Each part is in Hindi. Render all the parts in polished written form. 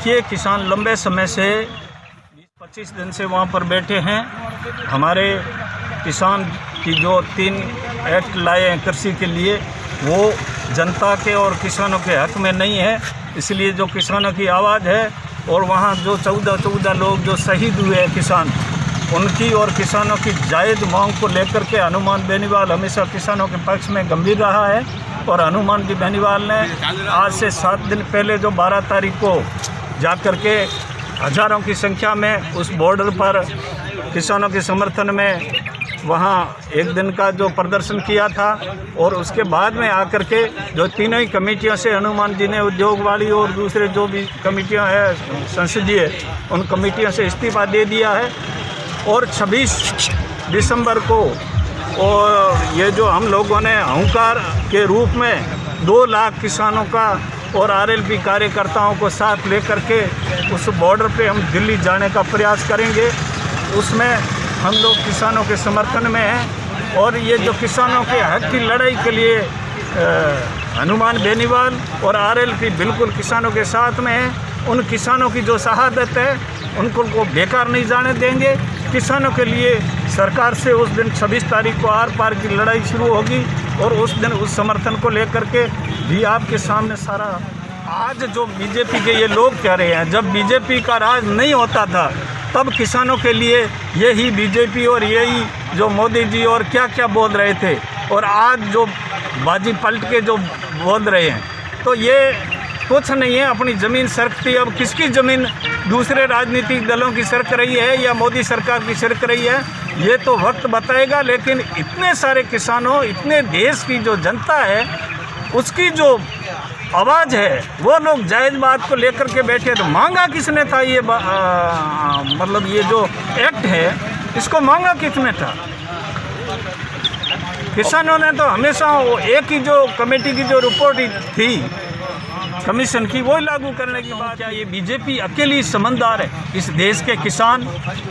देखिए, किसान लंबे समय से 20-25 दिन से वहाँ पर बैठे हैं। हमारे किसान की जो 3 एक्ट लाए हैं कृषि के लिए, वो जनता के और किसानों के हक में नहीं है। इसलिए जो किसानों की आवाज़ है, और वहाँ जो 14 लोग जो शहीद हुए हैं किसान, उनकी और किसानों की जायज़ मांग को लेकर के हनुमान बेनीवाल हमेशा किसानों के पक्ष में गंभीर रहा है। और हनुमान जी बेनीवाल ने आज से 7 दिन पहले जो 12 तारीख को जाकर के हज़ारों की संख्या में उस बॉर्डर पर किसानों के समर्थन में वहाँ एक दिन का जो प्रदर्शन किया था, और उसके बाद में आकर के जो तीनों ही कमेटियों से हनुमान जी ने उद्योग वाली और दूसरे जो भी कमेटियाँ हैं संसदीय, उन कमेटियों से इस्तीफा दे दिया है। और 26 दिसंबर को और ये जो हम लोगों ने हुंकार के रूप में 2 लाख किसानों का और आरएलपी कार्यकर्ताओं को साथ लेकर के उस बॉर्डर पे हम दिल्ली जाने का प्रयास करेंगे। उसमें हम लोग किसानों के समर्थन में हैं, और ये जो किसानों के हक की लड़ाई के लिए हनुमान बेनीवाल और आरएलपी बिल्कुल किसानों के साथ में हैं। उन किसानों की जो शहादत है, उनको बेकार नहीं जाने देंगे। किसानों के लिए सरकार से उस दिन 26 तारीख को आर पार की लड़ाई शुरू होगी, और उस दिन उस समर्थन को लेकर के भी आपके सामने सारा। आज जो बीजेपी के ये लोग कह रहे हैं, जब बीजेपी का राज नहीं होता था तब किसानों के लिए यही बीजेपी और यही जो मोदी जी और क्या क्या बोल रहे थे, और आज जो बाजी पलट के जो बोल रहे हैं, तो ये कुछ नहीं है। अपनी ज़मीन सरकती, अब किसकी ज़मीन दूसरे राजनीतिक दलों की सरक रही है या मोदी सरकार की सरक रही है, ये तो वक्त बताएगा। लेकिन इतने सारे किसानों, इतने देश की जो जनता है, उसकी जो आवाज़ है, वो लोग जायज़ बात को लेकर के बैठे। तो मांगा किसने था ये मतलब ये जो एक्ट है, इसको मांगा किसने था? किसानों ने तो हमेशा एक ही जो कमेटी की जो रिपोर्ट थी कमीशन की, वो लागू करने की बात। क्या ये बीजेपी अकेली समझदार है? इस देश के किसान,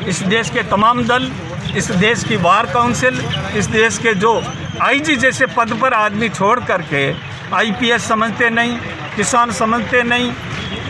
इस देश के तमाम दल, इस देश की बार काउंसिल, इस देश के जो आईजी जैसे पद पर आदमी छोड़ करके आईपीएस समझते नहीं, किसान समझते नहीं,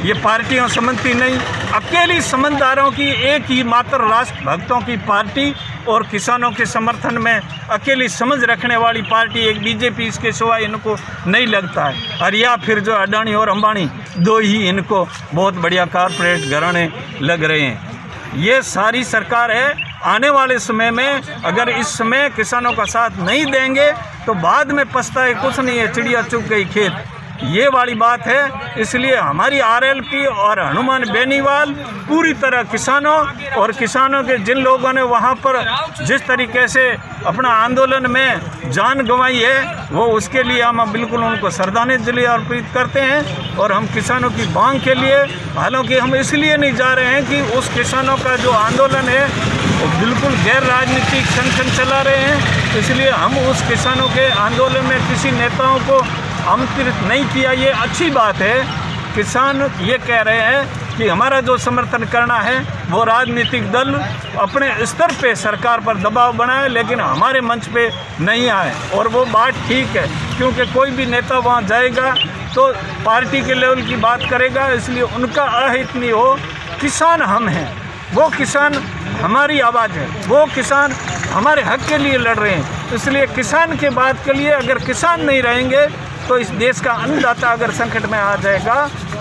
ये पार्टियां समझती नहीं। अकेली समझदारों की एक ही मात्र राष्ट्र भक्तों की पार्टी और किसानों के समर्थन में अकेली समझ रखने वाली पार्टी एक बीजेपी, इसके सिवाय इनको नहीं लगता है। और या फिर जो अडानी और अंबानी, 2 ही इनको बहुत बढ़िया कारपोरेट घराने लग रहे हैं। ये सारी सरकार है। आने वाले समय में अगर इस समय किसानों का साथ नहीं देंगे तो बाद में पछताए कुछ नहीं है, चिड़िया चुग गई खेत, ये वाली बात है। इसलिए हमारी आरएलपी और हनुमान बेनीवाल पूरी तरह किसानों और किसानों के जिन लोगों ने वहाँ पर जिस तरीके से अपना आंदोलन में जान गंवाई है, वो उसके लिए हम बिल्कुल उनको श्रद्धांजलि अर्पित करते हैं। और हम किसानों की मांग के लिए, हालांकि हम इसलिए नहीं जा रहे हैं कि उस किसानों का जो आंदोलन है वो बिल्कुल गैर राजनीतिक संगठन चला रहे हैं, इसलिए हम उस किसानों के आंदोलन में किसी नेताओं को आमंत्रित नहीं किया। ये अच्छी बात है। किसान ये कह रहे हैं कि हमारा जो समर्थन करना है वो राजनीतिक दल अपने स्तर पे सरकार पर दबाव बनाए, लेकिन हमारे मंच पे नहीं आए। और वो बात ठीक है, क्योंकि कोई भी नेता वहाँ जाएगा तो पार्टी के लेवल की बात करेगा, इसलिए उनका अहित नहीं हो। किसान हम हैं, वो किसान हमारी आवाज़ है, वो किसान हमारे हक के लिए लड़ रहे हैं। इसलिए किसान के बात के लिए अगर किसान नहीं रहेंगे तो इस देश का अन्नदाता अगर संकट में आ जाएगा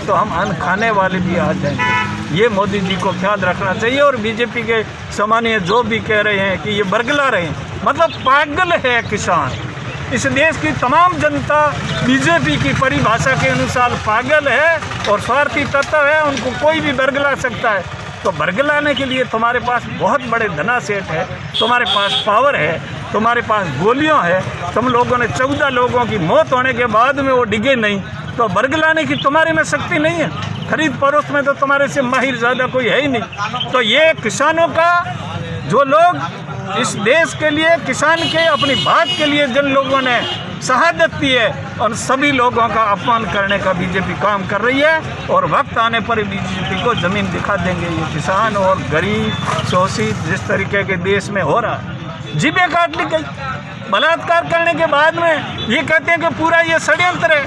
तो हम अन्न खाने वाले भी आ जाएंगे। ये मोदी जी को ख्याल रखना चाहिए। और बीजेपी के सामान्य जो भी कह रहे हैं कि ये बरगला रहे हैं, मतलब पागल है किसान। इस देश की तमाम जनता बीजेपी की परिभाषा के अनुसार पागल है और स्वार्थी तत्व है, उनको कोई भी बरगला सकता है। तो बरगलाने के लिए तुम्हारे पास बहुत बड़े धनासेठ है, तुम्हारे पास पावर है, तुम्हारे पास गोलियां है। तुम लोगों ने 14 लोगों की मौत होने के बाद में वो डिगे नहीं, तो बरगलाने की तुम्हारे में शक्ति नहीं है। खरीद फरोख्त में तो तुम्हारे से माहिर ज़्यादा कोई है ही नहीं। तो ये किसानों का, जो लोग इस देश के लिए, किसान के अपनी बात के लिए जिन लोगों ने शहादत दी है, उन सभी लोगों का अपमान करने का बीजेपी काम कर रही है। और वक्त आने पर बीजेपी को ज़मीन दिखा देंगे। ये किसान और गरीब शोषित जिस तरीके के देश में हो रहा है, जीभें काट ली गई। बलात्कार करने के बाद में ये कहते हैं कि पूरा ये षड्यंत्र है।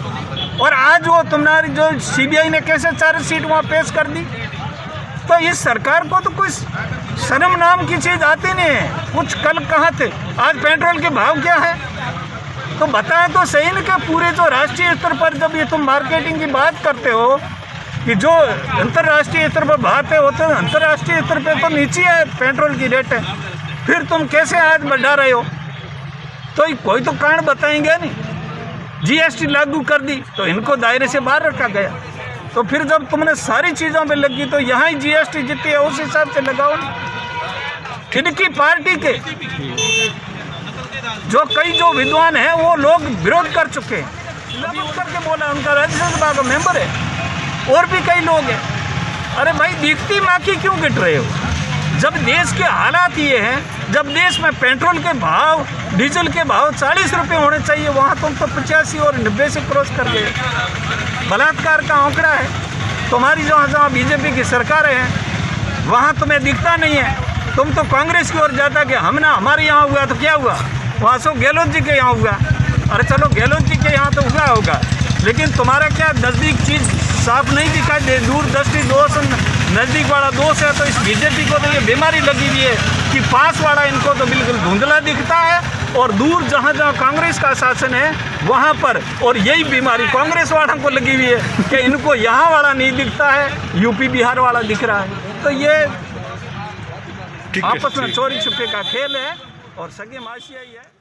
और आज वो तुम्हारी जो सीबीआई ने कैसे चार्जशीट वहाँ पेश कर दी। तो इस सरकार को तो कुछ शर्म नाम की चीज़ आती नहीं है। कुछ कल कहाँ थे, आज पेट्रोल के भाव क्या है तो बताएं तो सही न कि पूरे जो राष्ट्रीय स्तर पर जब ये तुम मार्केटिंग की बात करते हो कि जो अंतर्राष्ट्रीय स्तर पर बातें होते हैं, अंतर्राष्ट्रीय स्तर पे तो नीचे है पेट्रोल की रेट है, फिर तुम कैसे आज बढ़ा रहे हो। तो कोई तो कारण बताएंगे नहीं। जीएसटी लागू कर दी तो इनको दायरे से बाहर रखा गया। तो फिर जब तुमने सारी चीज़ों पे लगी तो यहाँ ही जीएसटी जितनी है उस हिसाब से लगाओ। इनकी पार्टी के जो कई जो विद्वान हैं वो लोग विरोध कर चुके हैं। करके बोला, उनका राज्यसभा का मेंबर है और भी कई लोग हैं। अरे भाई दिखती माँ की क्यों गिट रहे हो? जब देश के हालात ये हैं, जब देश में पेट्रोल के भाव, डीजल के भाव 40 रुपये होने चाहिए, वहाँ तुम तो 85 और 90 से क्रॉस कर गए। बलात्कार का आंकड़ा है। तुम्हारी जहाँ बीजेपी की सरकारें हैं वहाँ तुम्हें दिखता नहीं है। तुम तो कांग्रेस की ओर जाता कि हमारे यहाँ हुआ तो क्या हुआ, वहाँ सो गहलोत जी के यहाँ हुआ। अरे चलो गहलोत जी के यहाँ तो हुआ होगा, लेकिन तुम्हारा क्या नज़दीक चीज़ साफ नहीं दिखाई दे। दूरदृष्टि दोष, नज़दीक वाला दोष है। तो इस बीजेपी को तो ये बीमारी लगी हुई है कि पास वाला इनको तो बिल्कुल धुंधला दिखता है और दूर जहाँ जहाँ कांग्रेस का शासन है वहाँ पर, और यही बीमारी कांग्रेस वालों को लगी हुई है कि इनको यहाँ वाला नहीं दिखता है, यूपी बिहार वाला दिख रहा है। तो ये आपस में चोरी छुपे का खेल है और सगे माशिया ही है।